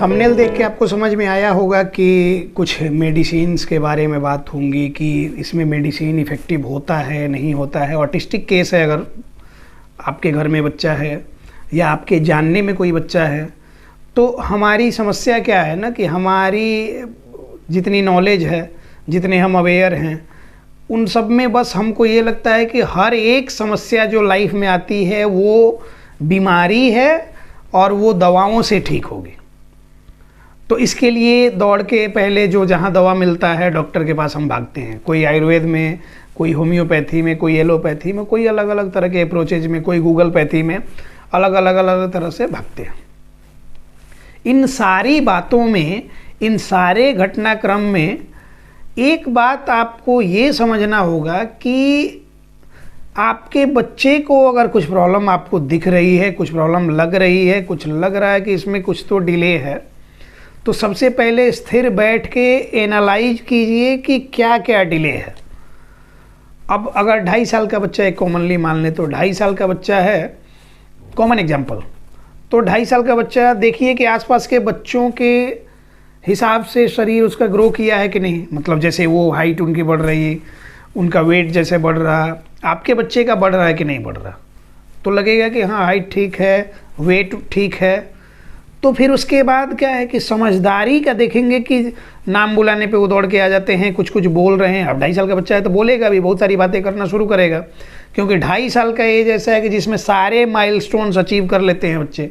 Thumbnail देख के आपको समझ में आया होगा कि कुछ मेडिसिन्स के बारे में बात होंगी कि इसमें मेडिसिन इफ़ेक्टिव होता है नहीं होता है। ऑटिस्टिक केस है, अगर आपके घर में बच्चा है या आपके जानने में कोई बच्चा है, तो हमारी समस्या क्या है ना कि हमारी जितनी नॉलेज है, जितने हम अवेयर हैं, उन सब में बस हमको ये लगता है कि हर एक समस्या जो लाइफ में आती है वो बीमारी है और वो दवाओं से ठीक होगी। तो इसके लिए दौड़ के पहले जो जहाँ दवा मिलता है डॉक्टर के पास हम भागते हैं, कोई आयुर्वेद में, कोई होम्योपैथी में, कोई एलोपैथी में, कोई अलग अलग तरह के अप्रोचेज में, कोई गूगल पैथी में, अलग अलग तरह से भागते हैं। इन सारी बातों में, इन सारे घटनाक्रम में एक बात आपको ये समझना होगा कि आपके बच्चे को अगर कुछ प्रॉब्लम आपको दिख रही है, कुछ प्रॉब्लम लग रही है, कुछ लग रहा है कि इसमें कुछ तो डिले है, तो सबसे पहले स्थिर बैठ के एनालाइज कीजिए कि क्या क्या डिले है। अब अगर 2.5 साल का बच्चा एक कॉमनली मान ले, तो 2.5 साल का बच्चा है, कॉमन एग्जांपल, तो 2.5 साल का बच्चा देखिए कि आसपास के बच्चों के हिसाब से शरीर उसका ग्रो किया है कि नहीं। मतलब जैसे वो हाइट उनकी बढ़ रही, उनका वेट जैसे बढ़ रहा, आपके बच्चे का बढ़ रहा है कि नहीं बढ़ रहा, तो लगेगा कि हाँ हाइट ठीक है, वेट ठीक है। तो फिर उसके बाद क्या है कि समझदारी का देखेंगे कि नाम बुलाने पे वो दौड़ के आ जाते हैं, कुछ कुछ बोल रहे हैं। अब 2.5 साल का बच्चा है तो बोलेगा भी, बहुत सारी बातें करना शुरू करेगा, क्योंकि 2.5 साल का एज ऐसा है कि जिसमें सारे माइलस्टोन्स अचीव कर लेते हैं बच्चे।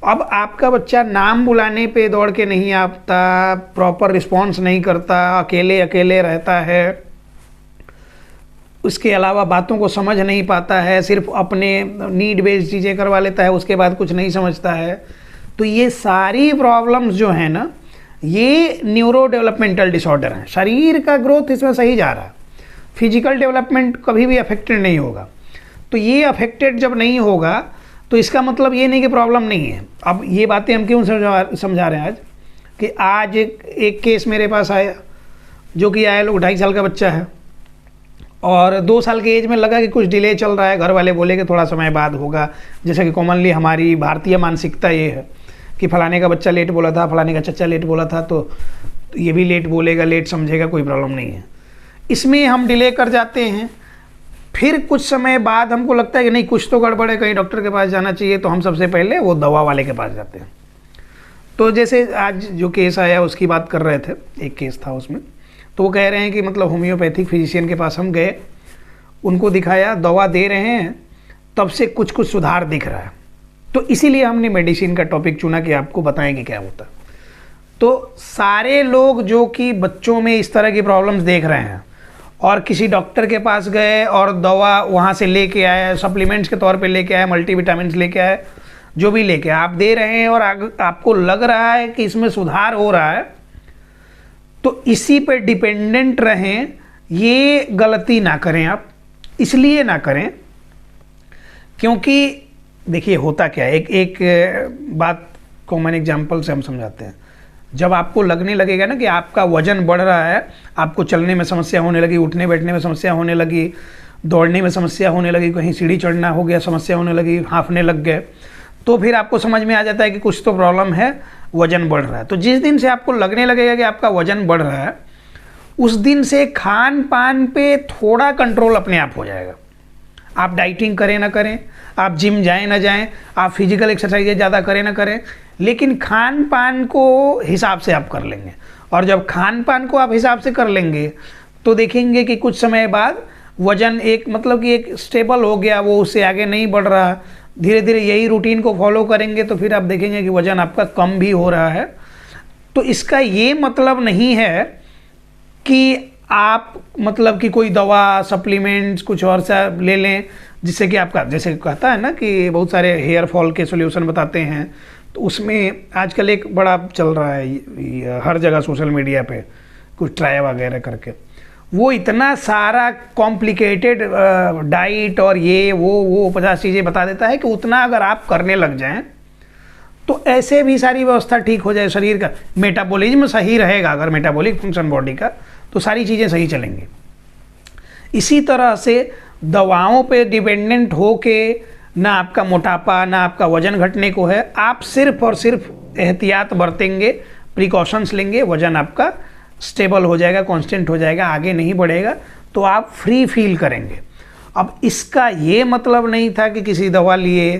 अब आपका बच्चा नाम बुलाने पे दौड़ के नहीं आता, प्रॉपर रिस्पॉन्स नहीं करता, अकेले अकेले रहता है, उसके अलावा बातों को समझ नहीं पाता है, सिर्फ अपने नीड बेस्ड चीज़ें करवा लेता है, उसके बाद कुछ नहीं समझता है, तो ये सारी प्रॉब्लम्स जो है ना, ये न्यूरो डेवलपमेंटल डिसऑर्डर हैं। शरीर का ग्रोथ इसमें सही जा रहा है, फिजिकल डेवलपमेंट कभी भी अफेक्टेड नहीं होगा। तो ये अफेक्टेड जब नहीं होगा तो इसका मतलब ये नहीं कि प्रॉब्लम नहीं है। अब ये बातें हम क्यों समझा रहे हैं आज, कि आज एक केस मेरे पास आया, जो कि आया लोग 2.5 साल का बच्चा है और 2 साल के एज में लगा कि कुछ डिले चल रहा है, घर वाले बोले कि थोड़ा समय बाद होगा। जैसा कि कॉमनली हमारी भारतीय मानसिकता ये है कि फलाने का बच्चा लेट बोला था, फलाने का चच्चा लेट बोला था, तो ये भी लेट बोलेगा, लेट समझेगा, कोई प्रॉब्लम नहीं है। इसमें हम डिले कर जाते हैं, फिर कुछ समय बाद हमको लगता है कि नहीं कुछ तो गड़बड़ है, कहीं डॉक्टर के पास जाना चाहिए, तो हम सबसे पहले वो दवा वाले के पास जाते हैं। तो जैसे आज जो केस आया उसकी बात कर रहे थे, एक केस था उसमें, तो वो कह रहे हैं कि मतलब होम्योपैथिक फिजिशियन के पास हम गए, उनको दिखाया, दवा दे रहे हैं, तब से कुछ कुछ सुधार दिख रहा है। तो इसीलिए हमने मेडिसिन का टॉपिक चुना कि आपको बताएंगे क्या होता है। तो सारे लोग जो कि बच्चों में इस तरह की प्रॉब्लम्स देख रहे हैं और किसी डॉक्टर के पास गए और दवा वहाँ से लेके आए, सप्लीमेंट्स के तौर पे लेके आए, मल्टीविटामिन्स लेके आए, जो भी लेके आप दे रहे हैं और आपको लग रहा है कि इसमें सुधार हो रहा है, तो इसी पे डिपेंडेंट रहें। ये गलती ना करें आप, इसलिए ना करें क्योंकि देखिए होता क्या है, एक बात कॉमन एग्जांपल से हम समझाते हैं। जब आपको लगने लगेगा ना कि आपका वजन बढ़ रहा है, आपको चलने में समस्या होने लगी, उठने बैठने में समस्या होने लगी, दौड़ने में समस्या होने लगी, कहीं सीढ़ी चढ़ना हो गया समस्या होने लगी, हाँफने लग गए, तो फिर आपको समझ में आ जाता है कि कुछ तो प्रॉब्लम है, वजन बढ़ रहा है। तो जिस दिन से आपको लगने लगेगा कि आपका वजन बढ़ रहा है, उस दिन से खान पान पे थोड़ा कंट्रोल अपने आप हो जाएगा। आप डाइटिंग करें ना करें, आप जिम जाएं ना जाएं, आप फिजिकल एक्सरसाइज ज़्यादा करें ना करें, लेकिन खान पान को हिसाब से आप कर लेंगे। और जब खान पान को आप हिसाब से कर लेंगे तो देखेंगे कि कुछ समय बाद वज़न एक मतलब कि एक स्टेबल हो गया, वो उससे आगे नहीं बढ़ रहा। धीरे धीरे यही रूटीन को फॉलो करेंगे तो फिर आप देखेंगे कि वज़न आपका कम भी हो रहा है। तो इसका ये मतलब नहीं है कि आप मतलब कि कोई दवा, सप्लीमेंट्स कुछ और सा ले लें जिससे कि आपका, जैसे कहता है ना कि बहुत सारे हेयर फॉल के सॉल्यूशन बताते हैं, तो उसमें आजकल एक बड़ा चल रहा है हर जगह सोशल मीडिया पे, कुछ ट्राई वगैरह करके, वो इतना सारा कॉम्प्लिकेटेड डाइट और ये वो 50 चीज़ें बता देता है कि उतना अगर आप करने लग जाएं तो ऐसे भी सारी व्यवस्था ठीक हो जाए, शरीर का मेटाबॉलिज्म सही रहेगा। अगर मेटाबॉलिक फंक्शन बॉडी का, तो सारी चीज़ें सही चलेंगी। इसी तरह से दवाओं पे डिपेंडेंट हो के ना आपका मोटापा, ना आपका वजन घटने को है। आप सिर्फ और सिर्फ एहतियात बरतेंगे, प्रिकॉशंस लेंगे, वजन आपका स्टेबल हो जाएगा, कांस्टेंट हो जाएगा, आगे नहीं बढ़ेगा, तो आप फ्री फील करेंगे। अब इसका ये मतलब नहीं था कि किसी दवा लिए,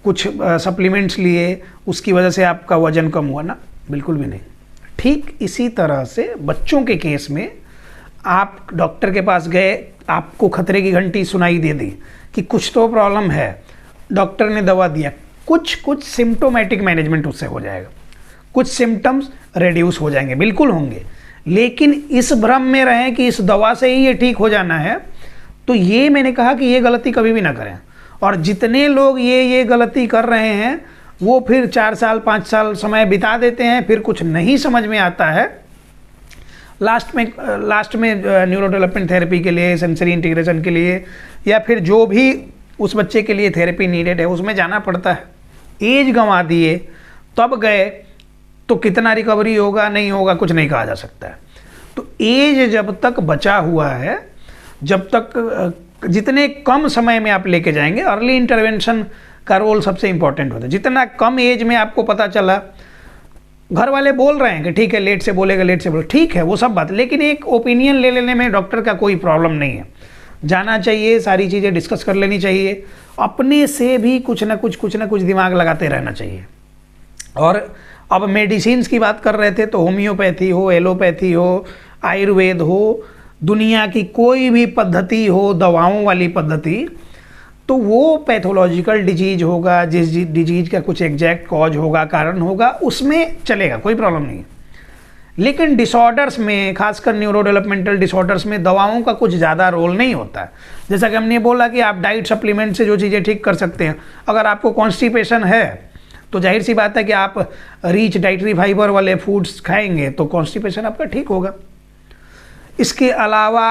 कुछ सप्लीमेंट्स लिए, उसकी वजह से आपका वजन कम हुआ ना, बिल्कुल भी नहीं। ठीक इसी तरह से बच्चों के केस में आप डॉक्टर के पास गए, आपको खतरे की घंटी सुनाई दे दी कि कुछ तो प्रॉब्लम है, डॉक्टर ने दवा दिया, कुछ सिम्टोमेटिक मैनेजमेंट उससे हो जाएगा, कुछ सिम्टम्स रिड्यूस हो जाएंगे, बिल्कुल होंगे, लेकिन इस भ्रम में रहें कि इस दवा से ही ये ठीक हो जाना है, तो ये मैंने कहा कि ये गलती कभी भी ना करें। और जितने लोग ये गलती कर रहे हैं वो फिर 4 साल 5 साल समय बिता देते हैं, फिर कुछ नहीं समझ में आता है, लास्ट में न्यूरो डेवलपमेंट थेरेपी के लिए, सेंसरी इंटीग्रेशन के लिए, या फिर जो भी उस बच्चे के लिए थेरेपी नीडेड है उसमें जाना पड़ता है। एज गंवा दिए तब गए तो कितना रिकवरी होगा नहीं होगा कुछ नहीं कहा जा सकता है। तो एज जब तक बचा हुआ है, जब तक जितने कम समय में आप लेके जाएंगे, अर्ली इंटरवेंशन का रोल सबसे इंपॉर्टेंट होता है। जितना कम एज में आपको पता चला, घर वाले बोल रहे हैं कि ठीक है लेट से बोलेगा, लेट से बोले, ठीक है वो सब बात, लेकिन एक ओपिनियन ले लेने में डॉक्टर का कोई प्रॉब्लम नहीं है। जाना चाहिए, सारी चीज़ें डिस्कस कर लेनी चाहिए, अपने से भी कुछ ना कुछ दिमाग लगाते रहना चाहिए। और अब मेडिसिन्स की बात कर रहे थे तो होम्योपैथी हो, एलोपैथी हो, आयुर्वेद हो, दुनिया की कोई भी पद्धति हो, दवाओं वाली पद्धति, तो वो पैथोलॉजिकल डिजीज होगा, जिस डिजीज का कुछ एग्जैक्ट कॉज होगा, कारण होगा, उसमें चलेगा, कोई प्रॉब्लम नहीं है। लेकिन डिसऑर्डर्स में, खासकर न्यूरो डेवलपमेंटल डिसऑर्डर्स में दवाओं का कुछ ज़्यादा रोल नहीं होता है। जैसा कि हमने बोला कि आप डाइट सप्लीमेंट से जो चीज़ें ठीक कर सकते हैं। अगर आपको कॉन्स्टिपेशन है तो जाहिर सी बात है कि आप रिच डाइटरी फाइबर वाले फूड्स खाएंगे तो कॉन्स्टिपेशन आपका ठीक होगा। इसके अलावा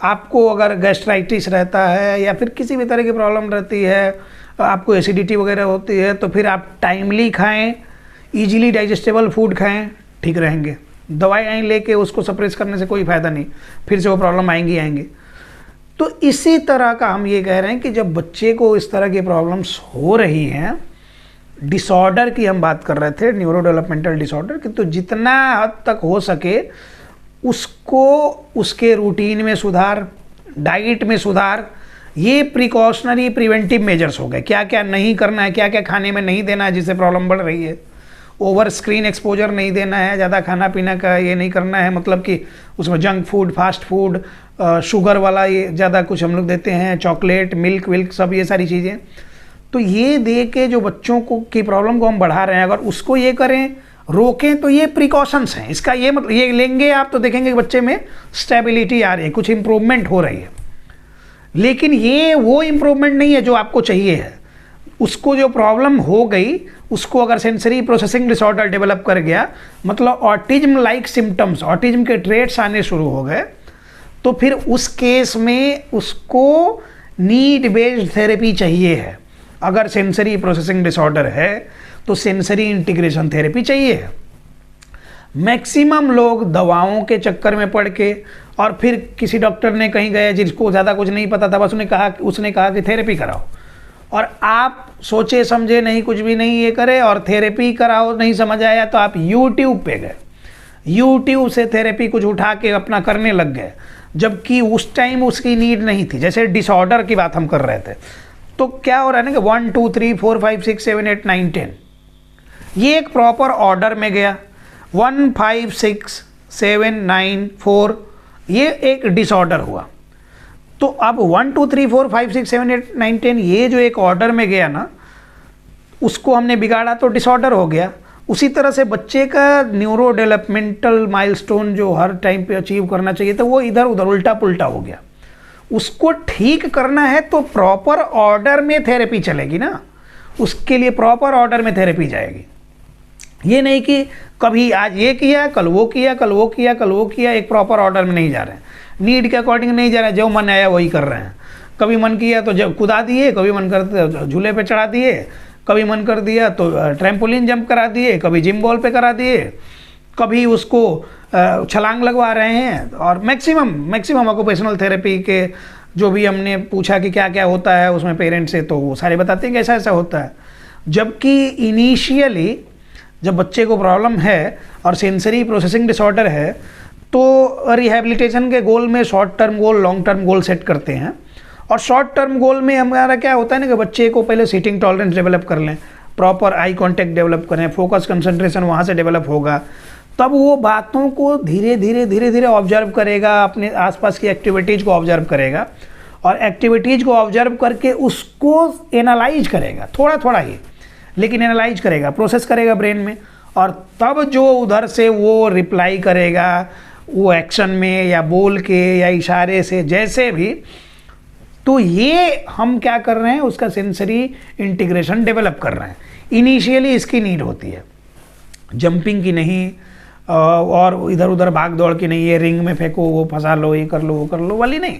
आपको अगर गैस्ट्राइटिस रहता है या फिर किसी भी तरह की प्रॉब्लम रहती है, आपको एसिडिटी वगैरह होती है, तो फिर आप टाइमली खाएं, इजीली डाइजेस्टेबल फूड खाएं, ठीक रहेंगे। दवाएं लेके उसको सप्रेस करने से कोई फ़ायदा नहीं, फिर से वो प्रॉब्लम आएंगी। तो इसी तरह का हम ये कह रहे हैं कि जब बच्चे को इस तरह की प्रॉब्लम्स हो रही हैं, डिसऑर्डर की हम बात कर रहे थे, न्यूरो डेवलपमेंटल डिसऑर्डर की, तो जितना हद तक हो सके उसको उसके रूटीन में सुधार, डाइट में सुधार, ये प्रिकॉशनरी प्रिवेंटिव मेजर्स हो गए। क्या क्या नहीं करना है, क्या क्या खाने में नहीं देना है जिससे प्रॉब्लम बढ़ रही है। ओवर स्क्रीन एक्सपोजर नहीं देना है, ज़्यादा खाना पीना का ये नहीं करना है, मतलब कि उसमें junk food, fast food, sugar वाला ये ज़्यादा कुछ हम लोग देते हैं, चॉकलेट, मिल्क विल्क, सब ये सारी चीज़ें। तो ये दे के जो बच्चों को की प्रॉब्लम को हम बढ़ा रहे हैं, अगर उसको ये करें, रोकें, तो ये प्रिकॉशंस हैं। इसका ये मतलब ये लेंगे आप तो देखेंगे कि बच्चे में स्टेबिलिटी आ रही है, कुछ इम्प्रूवमेंट हो रही है। लेकिन ये वो इम्प्रूवमेंट नहीं है जो आपको चाहिए है। उसको जो प्रॉब्लम हो गई, उसको अगर सेंसरी प्रोसेसिंग डिसऑर्डर डेवलप कर गया, मतलब ऑटिज्म लाइक सिम्टम्स, ऑटिज्म के ट्रेट्स आने शुरू हो गए, तो फिर उस केस में उसको नीड बेस्ड थेरेपी चाहिए है। अगर सेंसरी प्रोसेसिंग डिसऑर्डर है तो सेंसरी इंटीग्रेशन थेरेपी चाहिए। मैक्सिमम लोग दवाओं के चक्कर में पड़ के, और फिर किसी डॉक्टर ने कहीं गए जिसको ज़्यादा कुछ नहीं पता था, बस उसने कहा कि थेरेपी कराओ, और आप सोचे समझे नहीं, कुछ भी नहीं ये करे और थेरेपी कराओ, नहीं समझ आया तो आप यूट्यूब पे गए, यूट्यूब से थेरेपी कुछ उठा के अपना करने लग गए, जबकि उस टाइम उसकी नीड नहीं थी। जैसे डिसऑर्डर की बात हम कर रहे थे, तो क्या हो रहा है ना कि 1 2 3 4 5 6 7 8 9 10 ये एक प्रॉपर ऑर्डर में गया। 1 5 6 7 9 4 ये एक डिसऑर्डर हुआ। तो अब 1 2 3 4 5 6 7 8 9 10 ये जो एक ऑर्डर में गया ना, उसको हमने बिगाड़ा तो डिसऑर्डर हो गया। उसी तरह से बच्चे का न्यूरो डेवलपमेंटल माइलस्टोन जो हर टाइम पे अचीव करना चाहिए था, वो इधर उधर उल्टा पुल्टा हो गया। उसको ठीक करना है तो प्रॉपर ऑर्डर में थेरेपी चलेगी ना, उसके लिए प्रॉपर ऑर्डर में थेरेपी जाएगी। ये नहीं कि कभी आज ये किया, कल वो किया, कल वो किया, कल वो किया, एक प्रॉपर ऑर्डर में नहीं जा रहे हैं, नीड के अकॉर्डिंग नहीं जा रहे हैं, जो मन आया वही कर रहे हैं। कभी मन किया तो जब कूदा दिए, कभी मन करते झूले पे चढ़ा दिए, कभी मन कर दिया तो ट्रैम्पोलिन जंप करा दिए, कभी जिम बॉल पे करा दिए, कभी उसको छलांग लगवा रहे हैं। और मैक्सिमम ऑक्यूपेशनल थेरेपी के जो भी हमने पूछा कि क्या क्या होता है उसमें पेरेंट्स से, तो वो सारे बताते हैं कि ऐसा ऐसा होता है। जबकि इनिशियली जब बच्चे को प्रॉब्लम है और सेंसरी प्रोसेसिंग डिसऑर्डर है, तो रिहैबिलिटेशन के गोल में short term goal, long term goal set करते हैं। और शॉर्ट टर्म गोल में हमारा क्या होता है ना कि बच्चे को पहले सीटिंग टॉलरेंस डेवलप कर लें, प्रॉपर आई कांटेक्ट डेवलप करें, फोकस कंसंट्रेशन वहाँ से डेवलप होगा, तब वो बातों को धीरे धीरे ऑब्जर्व करेगा, अपने आसपास की एक्टिविटीज़ को ऑब्जर्व करेगा, और एक्टिविटीज़ को ऑब्जर्व करके उसको एनालाइज करेगा, थोड़ा थोड़ा ही लेकिन एनालाइज करेगा, प्रोसेस करेगा ब्रेन में, और तब जो उधर से वो रिप्लाई करेगा, वो एक्शन में या बोल के या इशारे से, जैसे भी। तो ये हम क्या कर रहे हैं, उसका सेंसरी इंटीग्रेशन डेवलप कर रहे हैं। इनिशियली इसकी नीड होती है, जंपिंग की नहीं, और इधर उधर भाग दौड़ की नहीं, ये रिंग में फेंको, वो फंसा लो, ये कर लो, वो कर लो वाली नहीं।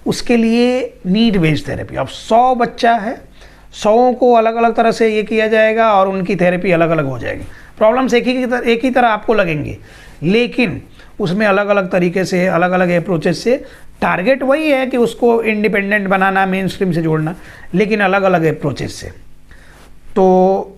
उसके लिए नीड बेस्ड थेरेपी। अब 100 बच्चा है, 100 को अलग अलग तरह से ये किया जाएगा और उनकी थेरेपी अलग अलग हो जाएगी। प्रॉब्लम्स एक ही तरह आपको लगेंगे, लेकिन उसमें अलग अलग तरीके से, अलग अलग अप्रोचेस से, टारगेट वही है कि उसको इंडिपेंडेंट बनाना, मेन स्ट्रीम से जोड़ना, लेकिन अलग अलग अप्रोचेस से। तो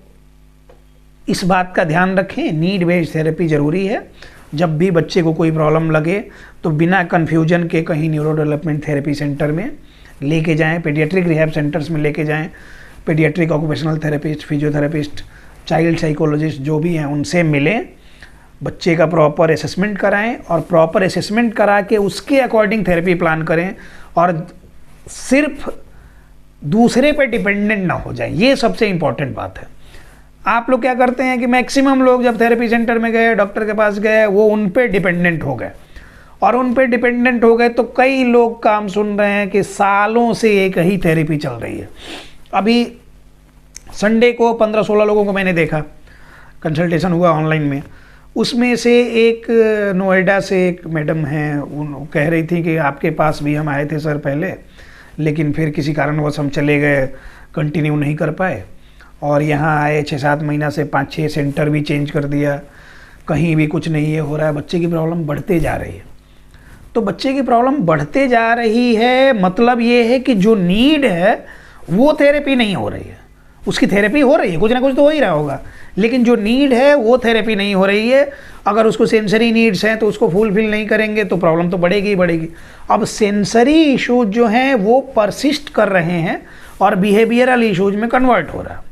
इस बात का ध्यान रखें, नीड बेस्ड थेरेपी ज़रूरी है। जब भी बच्चे को कोई प्रॉब्लम लगे तो बिना कन्फ्यूजन के कहीं न्यूरो डेवलपमेंट थेरेपी सेंटर में लेके जाएं, पीडियाट्रिक रिहैब सेंटर्स में लेके जाएं, paediatric occupational therapist, physiotherapist, child psychologist जो भी हैं उनसे मिलें, बच्चे का प्रॉपर असेसमेंट कराएं, और प्रॉपर असेसमेंट करा के उसके अकॉर्डिंग थेरेपी प्लान करें, और सिर्फ दूसरे पे डिपेंडेंट ना हो जाए। ये सबसे इम्पॉर्टेंट बात है। आप लोग क्या करते हैं कि मैक्सिमम लोग जब थेरेपी सेंटर में गए, डॉक्टर के पास गए, वो उन पे डिपेंडेंट हो गए, और उन पे डिपेंडेंट हो गए तो कई लोग काम सुन रहे हैं कि सालों से एक ही थेरेपी चल रही है। अभी संडे को 15-16 लोगों को मैंने देखा, कंसल्टेशन हुआ ऑनलाइन में। उसमें से एक नोएडा से एक मैडम हैं, उन कह रही थी कि आपके पास भी हम आए थे सर पहले, लेकिन फिर किसी कारणवश हम चले गए, कंटिन्यू नहीं कर पाए, और यहाँ आए 6-7 महीना से 5-6 सेंटर भी चेंज कर दिया, कहीं भी कुछ नहीं ये हो रहा है, बच्चे की प्रॉब्लम बढ़ते जा रही है। तो बच्चे की प्रॉब्लम बढ़ते जा रही है, मतलब ये है कि जो नीड है वो थेरेपी नहीं हो रही है। उसकी थेरेपी हो रही है, कुछ ना कुछ तो हो ही रहा होगा, लेकिन जो नीड है वो थेरेपी नहीं हो रही है। अगर उसको सेंसरी नीड्स हैं तो उसको फुलफिल नहीं करेंगे तो प्रॉब्लम तो बढ़ेगी ही बढ़ेगी। अब सेंसरी इश्यूज जो हैं वो परसिस्ट कर रहे हैं और बिहेवियरल इश्यूज में कन्वर्ट हो रहा है।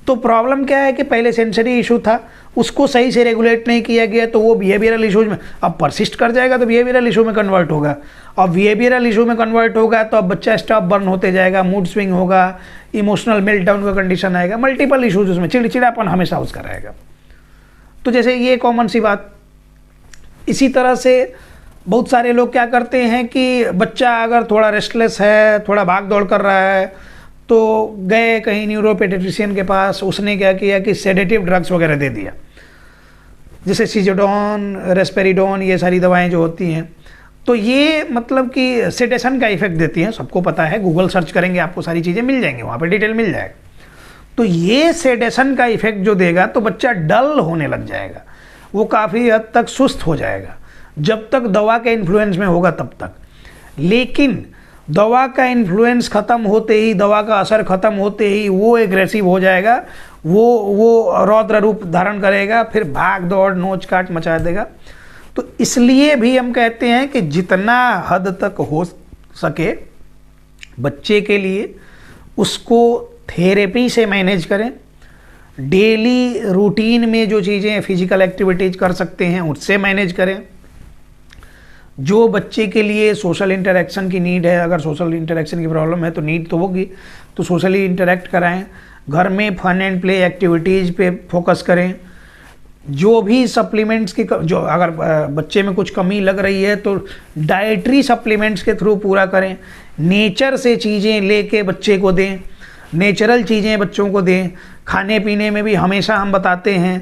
तो प्रॉब्लम क्या है कि पहले सेंसरी इशू था, उसको सही से रेगुलेट नहीं किया गया, तो वो बिहेवियरल इशूज में अब परसिस्ट कर जाएगा, तो बिहेवियरल इशू में कन्वर्ट होगा। अब बिहेवियरल इशू में कन्वर्ट होगा तो अब बच्चा स्टॉप बर्न होते जाएगा, मूड स्विंग होगा, इमोशनल मेल्टडाउन का कंडीशन आएगा, मल्टीपल इशूज उसमें, चिड़चिड़ापन हमेशा उसका रहेगा। तो जैसे ये कॉमन सी बात। इसी तरह से बहुत सारे लोग क्या करते हैं कि बच्चा अगर थोड़ा रेस्टलेस है, थोड़ा भाग दौड़ कर रहा है, तो गए कहीं न्यूरोपेडिट्रिशियन के पास, उसने क्या किया कि सेडेटिव ड्रग्स वगैरह दे दिया, जैसे सिजोडोन, रेस्पेरिडोन, ये सारी दवाएं जो होती हैं। तो ये मतलब कि सेडेशन का इफेक्ट देती हैं, सबको पता है, गूगल सर्च करेंगे आपको सारी चीज़ें मिल जाएंगी, वहाँ पे डिटेल मिल जाएगा। तो ये सेडेशन का इफेक्ट जो देगा तो बच्चा डल होने लग जाएगा, वो काफ़ी हद तक सुस्त हो जाएगा, जब तक दवा के इन्फ्लुएंस में होगा तब तक। लेकिन दवा का इन्फ्लुएंस ख़त्म होते ही, दवा का असर ख़त्म होते ही वो एग्रेसिव हो जाएगा, वो रौद्र रूप धारण करेगा, फिर भाग दौड़ नोच काट मचा देगा। तो इसलिए भी हम कहते हैं कि जितना हद तक हो सके बच्चे के लिए उसको थेरेपी से मैनेज करें। डेली रूटीन में जो चीज़ें फिजिकल एक्टिविटीज़ कर सकते हैं उससे मैनेज करें। जो बच्चे के लिए सोशल इंटरेक्शन की नीड है, अगर सोशल इंटरेक्शन की प्रॉब्लम है तो नीड तो होगी, तो सोशली इंटरेक्ट कराएं। घर में फन एंड प्ले एक्टिविटीज़ पे फोकस करें। जो भी सप्लीमेंट्स की जो अगर बच्चे में कुछ कमी लग रही है तो डाइटरी सप्लीमेंट्स के थ्रू पूरा करें। नेचर से चीज़ें लेके बच्चे को दें, नेचुरल चीज़ें बच्चों को दें। खाने पीने में भी हमेशा हम बताते हैं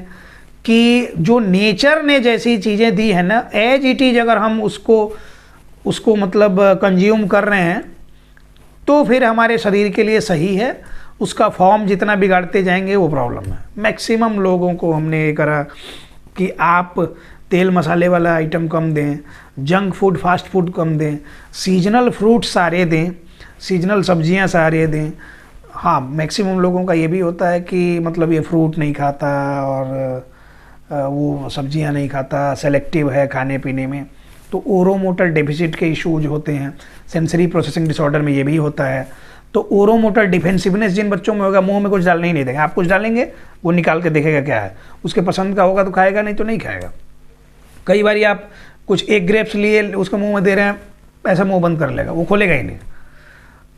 कि जो नेचर ने जैसी चीज़ें दी है ना, एज इट इज़ अगर हम उसको मतलब कंज्यूम कर रहे हैं तो फिर हमारे शरीर के लिए सही है। उसका फॉर्म जितना बिगाड़ते जाएंगे वो प्रॉब्लम है। मैक्सिमम लोगों को हमने ये करा कि आप तेल मसाले वाला आइटम कम दें, जंक फूड फास्ट फूड कम दें, सीजनल फ्रूट सारे दें, सीजनल सब्जियां सारे दें। हाँ, मैक्सिमम लोगों का ये भी होता है कि मतलब ये फ्रूट नहीं खाता और वो सब्जियां नहीं खाता, सेलेक्टिव है खाने पीने में, तो ओरोमोटर डेफिसिट के इश्यूज होते हैं। सेंसरी प्रोसेसिंग डिसऑर्डर में ये भी होता है। तो ओरोमोटर डिफेंसिवनेस जिन बच्चों में होगा, मुंह में कुछ डालने ही नहीं देंगे, आप कुछ डालेंगे वो निकाल के देखेगा क्या है, उसके पसंद का होगा तो खाएगा, नहीं तो नहीं खाएगा। कई बार आप कुछ एक ग्रेप्स लिए उसके मुंह में दे रहे हैं, ऐसा मुंह बंद कर लेगा, वो खोलेगा ही नहीं।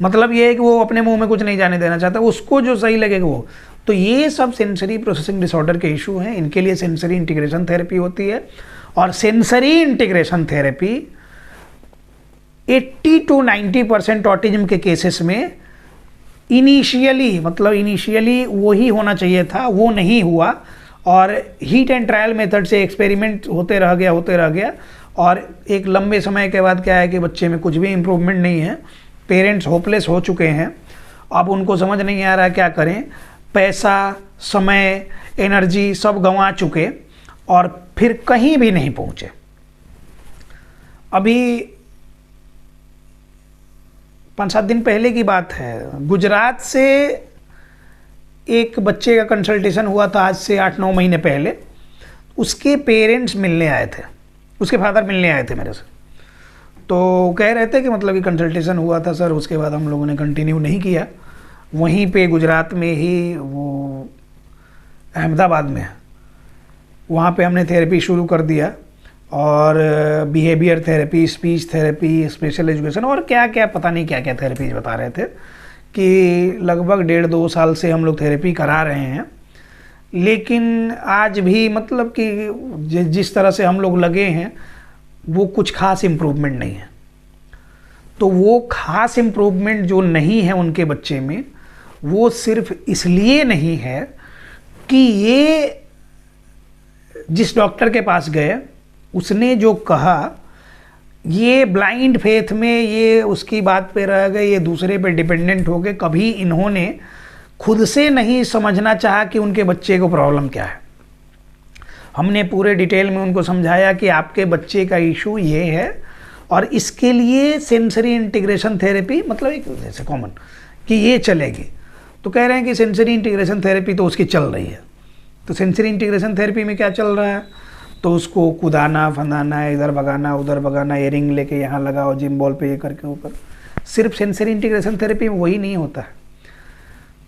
मतलब ये है कि वो अपने मुंह में कुछ नहीं जाने देना चाहता, उसको जो सही लगेगा वो। तो ये सब सेंसरी प्रोसेसिंग डिसऑर्डर के इशू हैं, इनके लिए सेंसरी इंटीग्रेशन थेरेपी होती है। और sensory integration therapy 80 to 90% autism के केसेस में इनिशियली वो ही होना चाहिए था, वो नहीं हुआ, और हीट एंड ट्रायल मेथड से एक्सपेरिमेंट होते रह गया, और एक लंबे समय के बाद क्या है कि बच्चे में कुछ भी इम्प्रूवमेंट नहीं है, पेरेंट्स होपलेस हो चुके हैं, अब उनको समझ नहीं आ रहा क्या करें, पैसा, समय, एनर्जी सब गंवा चुके और फिर कहीं भी नहीं पहुंचे। अभी 5-7 दिन पहले की बात है, गुजरात से एक बच्चे का कंसल्टेशन हुआ था, आज से 8-9 महीने पहले। उसके पेरेंट्स मिलने आए थे, उसके फादर मिलने आए थे मेरे से, तो कह रहे थे कि मतलब कि कंसल्टेशन हुआ था सर, उसके बाद हम लोगों ने कंटिन्यू नहीं किया। वहीं पे गुजरात में ही, वो अहमदाबाद में है, वहाँ पे हमने थेरेपी शुरू कर दिया, और behaviour therapy, speech therapy, special education और क्या क्या पता नहीं क्या क्या थेरेपीज बता रहे थे कि लगभग 1.5-2 साल से हम लोग थेरेपी करा रहे हैं। लेकिन आज भी मतलब कि जिस तरह से हम लोग लगे हैं वो कुछ खास इम्प्रूवमेंट नहीं है। तो वो खास इम्प्रूवमेंट जो नहीं है उनके बच्चे में, वो सिर्फ इसलिए नहीं है कि ये जिस डॉक्टर के पास गए उसने जो कहा, ये ब्लाइंड फेथ में ये उसकी बात पे रह गए, ये दूसरे पे डिपेंडेंट हो गए। कभी इन्होंने खुद से नहीं समझना चाहा कि उनके बच्चे को प्रॉब्लम क्या है। हमने पूरे डिटेल में उनको समझाया कि आपके बच्चे का इशू ये है और इसके लिए सेंसरी इंटीग्रेशन थेरेपी, मतलब एक जैसे कॉमन कि ये चलेगी। तो कह रहे हैं कि सेंसरी इंटीग्रेशन थेरेपी तो उसकी चल रही है। तो सेंसरी इंटीग्रेशन थेरेपी में क्या चल रहा है, तो उसको कुदाना फंदाना, इधर भगाना उधर भगाना, एयरिंग लेके यहाँ लगाओ, जिम बॉल पे ये करके ऊपर। सिर्फ सेंसरी इंटीग्रेशन थेरेपी में वही नहीं होता है।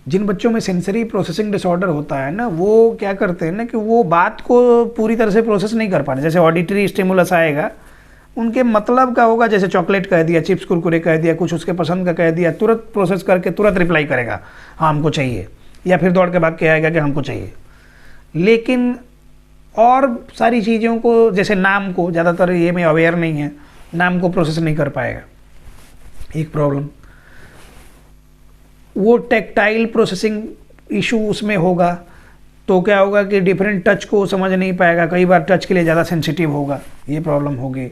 जिन बच्चों में सेंसरी प्रोसेसिंग डिसऑर्डर होता है ना, वो क्या करते हैं ना कि वो बात को पूरी तरह से प्रोसेस नहीं कर पाते। जैसे ऑडिटरी स्टिमुलस आएगा, उनके मतलब का होगा, जैसे चॉकलेट कह दिया, चिप्स कुरकुरे कह दिया, कुछ उसके पसंद का कह दिया, तुरंत प्रोसेस करके तुरंत रिप्लाई करेगा हाँ हमको चाहिए, या फिर दौड़ के भाग के आएगा कि हमको चाहिए। लेकिन और सारी चीज़ों को, जैसे नाम को, ज़्यादातर ये में अवेयर नहीं है, नाम को प्रोसेस नहीं कर पाएगा, एक प्रॉब्लम। वो टेक्टाइल प्रोसेसिंग इशू उसमें होगा, तो क्या होगा कि डिफरेंट टच को समझ नहीं पाएगा, कई बार टच के लिए ज़्यादा सेंसिटिव होगा, ये प्रॉब्लम होगी।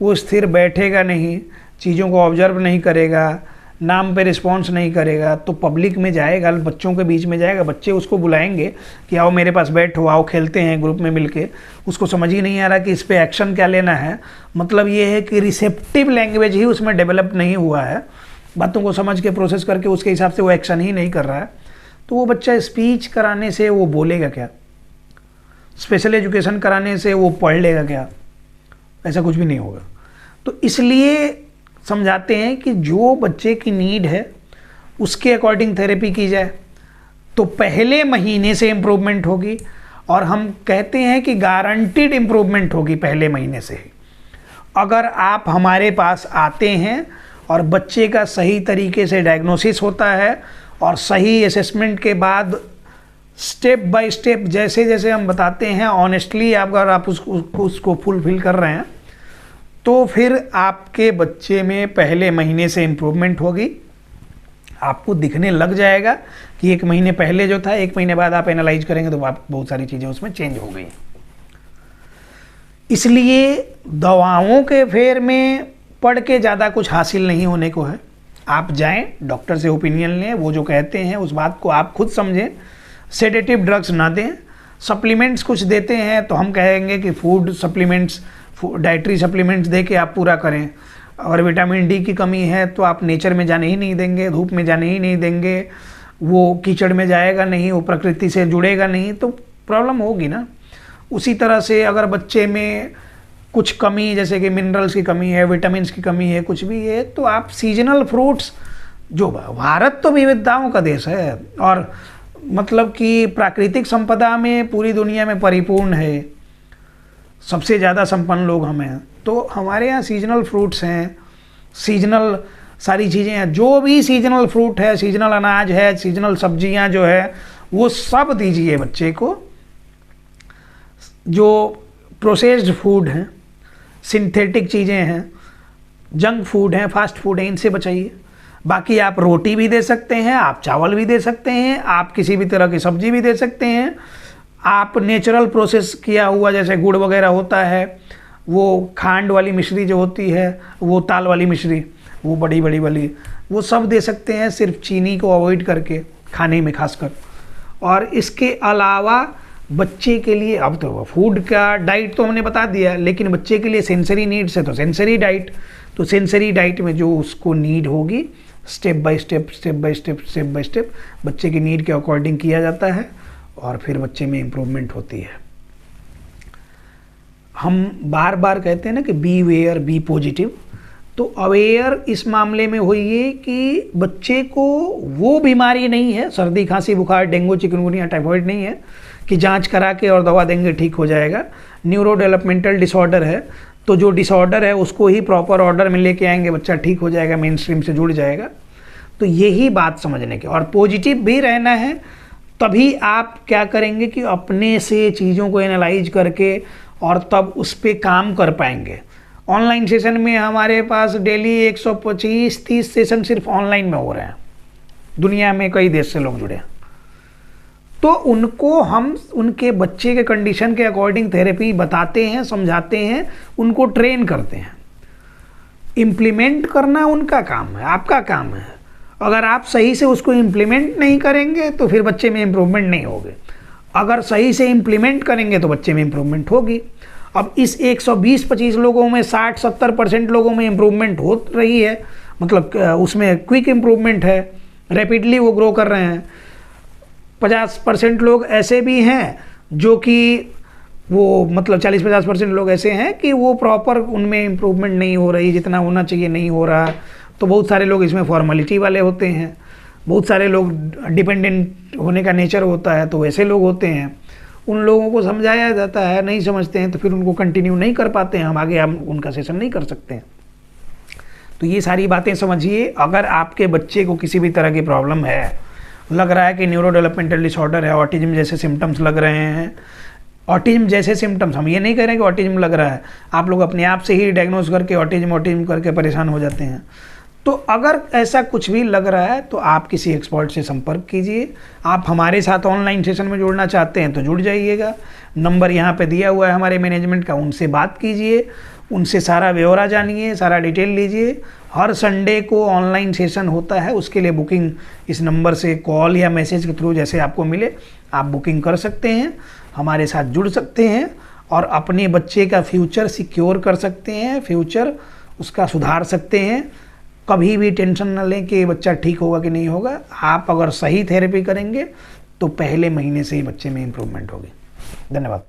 वो स्थिर बैठेगा नहीं, चीज़ों को ऑब्जर्व नहीं करेगा, नाम पे रिस्पॉन्स नहीं करेगा, तो पब्लिक में जाएगा, बच्चों के बीच में जाएगा, बच्चे उसको बुलाएंगे कि आओ मेरे पास बैठो, आओ खेलते हैं ग्रुप में मिलके। उसको समझ ही नहीं आ रहा कि इस पे एक्शन क्या लेना है। मतलब ये है कि रिसेप्टिव लैंग्वेज ही उसमें डेवलप नहीं हुआ है, बातों को समझ के प्रोसेस करके उसके हिसाब से वो एक्शन ही नहीं कर रहा है। तो वो बच्चा स्पीच कराने से वो बोलेगा क्या, स्पेशल एजुकेशन कराने से वो पढ़ लेगा क्या, ऐसा कुछ भी नहीं होगा। तो इसलिए समझाते हैं कि जो बच्चे की नीड है उसके अकॉर्डिंग थेरेपी की जाए, तो पहले महीने से इम्प्रूवमेंट होगी। और हम कहते हैं कि गारंटीड इम्प्रूवमेंट होगी पहले महीने से ही। अगर आप हमारे पास आते हैं और बच्चे का सही तरीके से डायग्नोसिस होता है और सही असेसमेंट के बाद स्टेप बाय स्टेप जैसे जैसे हम बताते हैं ऑनेस्टली, अगर आप उसको फुलफिल कर रहे हैं, तो फिर आपके बच्चे में पहले महीने से इम्प्रूवमेंट होगी। आपको दिखने लग जाएगा कि 1 महीने पहले जो था, 1 महीने बाद आप एनालाइज करेंगे तो आप बहुत सारी चीज़ें उसमें चेंज हो गई। इसलिए दवाओं के फेर में पढ़ के ज़्यादा कुछ हासिल नहीं होने को है। आप जाएं, डॉक्टर से ओपिनियन लें, वो जो कहते हैं उस बात को आप खुद समझें, सेडेटिव ड्रग्स ना दें, सप्लीमेंट्स कुछ देते हैं तो हम कहेंगे कि फूड सप्लीमेंट्स, डाइटरी सप्लीमेंट्स दे के आप पूरा करें। अगर विटामिन डी की कमी है तो आप नेचर में जाने ही नहीं देंगे, धूप में जाने ही नहीं देंगे, वो कीचड़ में जाएगा नहीं, वो प्रकृति से जुड़ेगा नहीं, तो प्रॉब्लम होगी ना। उसी तरह से अगर बच्चे में कुछ कमी, जैसे कि मिनरल्स की कमी है, विटामिन्स की कमी है, कुछ भी है, तो आप सीजनल फ्रूट्स, जो भारत तो विविधताओं का देश है और मतलब कि प्राकृतिक संपदा में पूरी दुनिया में परिपूर्ण है, सबसे ज़्यादा संपन्न लोग हम हैं, तो हमारे यहाँ सीजनल फ्रूट्स हैं, सीजनल सारी चीज़ें हैं। जो भी सीजनल फ्रूट है, सीजनल अनाज है, सीजनल सब्जियां जो है, वो सब दीजिए बच्चे को। जो प्रोसेस्ड फूड हैं, सिंथेटिक चीज़ें हैं, जंक फूड हैं, फास्ट फूड हैं, इनसे बचाइए। बाकी आप रोटी भी दे सकते हैं, आप चावल भी दे सकते हैं, आप किसी भी तरह की सब्जी भी दे सकते हैं, आप नेचुरल प्रोसेस किया हुआ जैसे गुड़ वगैरह होता है, वो खांड वाली मिश्री जो होती है, वो ताल वाली मिश्री, वो बड़ी बड़ी वाली, वो सब दे सकते हैं, सिर्फ चीनी को अवॉइड करके खाने में खासकर। और इसके अलावा बच्चे के लिए, अब तो फूड का डाइट तो हमने बता दिया, लेकिन बच्चे के लिए सेंसरी नीड्स है तो सेंसरी डाइट, तो सेंसरी डाइट में जो उसको नीड होगी स्टेप बाय स्टेप बच्चे की नीड के अकॉर्डिंग किया जाता है और फिर बच्चे में इम्प्रूवमेंट होती है। हम बार बार कहते हैं ना कि बी वेयर बी पॉजिटिव, तो अवेयर इस मामले में होइए कि बच्चे को वो बीमारी नहीं है, सर्दी खांसी बुखार डेंगू चिकनगुनिया टाइफाइड नहीं है कि जांच करा के और दवा देंगे ठीक हो जाएगा। न्यूरो डेवलपमेंटल डिसऑर्डर है, तो जो डिसऑर्डर है उसको ही प्रॉपर ऑर्डर में लेके आएंगे, बच्चा ठीक हो जाएगा, मेन स्ट्रीम से जुड़ जाएगा। तो यही बात समझने की, और पॉजिटिव भी रहना है। तभी आप क्या करेंगे कि अपने से चीज़ों को एनालाइज करके और तब उस पर काम कर पाएंगे। ऑनलाइन सेशन में हमारे पास डेली 125-30 सेशन सिर्फ ऑनलाइन में हो रहे हैं, दुनिया में कई देश से लोग जुड़े हैं। तो उनको हम उनके बच्चे के कंडीशन के अकॉर्डिंग थेरेपी बताते हैं, समझाते हैं, उनको ट्रेन करते हैं। इम्प्लीमेंट करना उनका काम है, आपका काम है। अगर आप सही से उसको इम्प्लीमेंट नहीं करेंगे तो फिर बच्चे में इम्प्रूवमेंट नहीं होगी। अगर सही से इम्प्लीमेंट करेंगे तो बच्चे में इम्प्रूवमेंट होगी। अब इस 120-25 लोगों में 60-70% लोगों में इम्प्रूवमेंट हो रही है, मतलब उसमें क्विक इम्प्रूवमेंट है, रैपिडली वो ग्रो कर रहे हैं। 50% लोग ऐसे भी हैं जो कि वो मतलब 40-50% लोग ऐसे हैं कि वो प्रॉपर उनमें इम्प्रूवमेंट नहीं हो रही, जितना होना चाहिए नहीं हो रहा। तो बहुत सारे लोग इसमें फॉर्मेलिटी वाले होते हैं, बहुत सारे लोग डिपेंडेंट होने का नेचर होता है, तो वैसे लोग होते हैं। उन लोगों को समझाया जाता है, नहीं समझते हैं तो फिर उनको कंटिन्यू नहीं कर पाते हैं, हम आगे हम उनका सेशन नहीं कर सकते हैं। तो ये सारी बातें समझिए। अगर आपके बच्चे को किसी भी तरह की प्रॉब्लम है, लग रहा है कि न्यूरो डेवलपमेंटल डिसऑर्डर है, ऑटिज्म जैसे सिम्टम्स लग रहे हैं, ऑटिज्म जैसे सिम्टम्स, हम ये नहीं कह रहे हैं कि ऑटिज्म लग रहा है, आप लोग अपने आप से ही डायग्नोज करके ऑटिज्म करके परेशान हो जाते हैं। तो अगर ऐसा कुछ भी लग रहा है तो आप किसी एक्सपर्ट से संपर्क कीजिए। आप हमारे साथ ऑनलाइन सेशन में जुड़ना चाहते हैं तो जुड़ जाइएगा, नंबर यहाँ पे दिया हुआ है हमारे मैनेजमेंट का, उनसे बात कीजिए, उनसे सारा ब्यौरा जानिए, सारा डिटेल लीजिए। हर संडे को ऑनलाइन सेशन होता है, उसके लिए बुकिंग इस नंबर से कॉल या मैसेज के थ्रू जैसे आपको मिले आप बुकिंग कर सकते हैं, हमारे साथ जुड़ सकते हैं और अपने बच्चे का फ्यूचर सिक्योर कर सकते हैं, फ्यूचर उसका सुधार सकते हैं। कभी भी टेंशन न लें कि बच्चा ठीक होगा कि नहीं होगा। आप अगर सही थेरेपी करेंगे तो पहले महीने से ही बच्चे में इम्प्रूवमेंट होगी। धन्यवाद।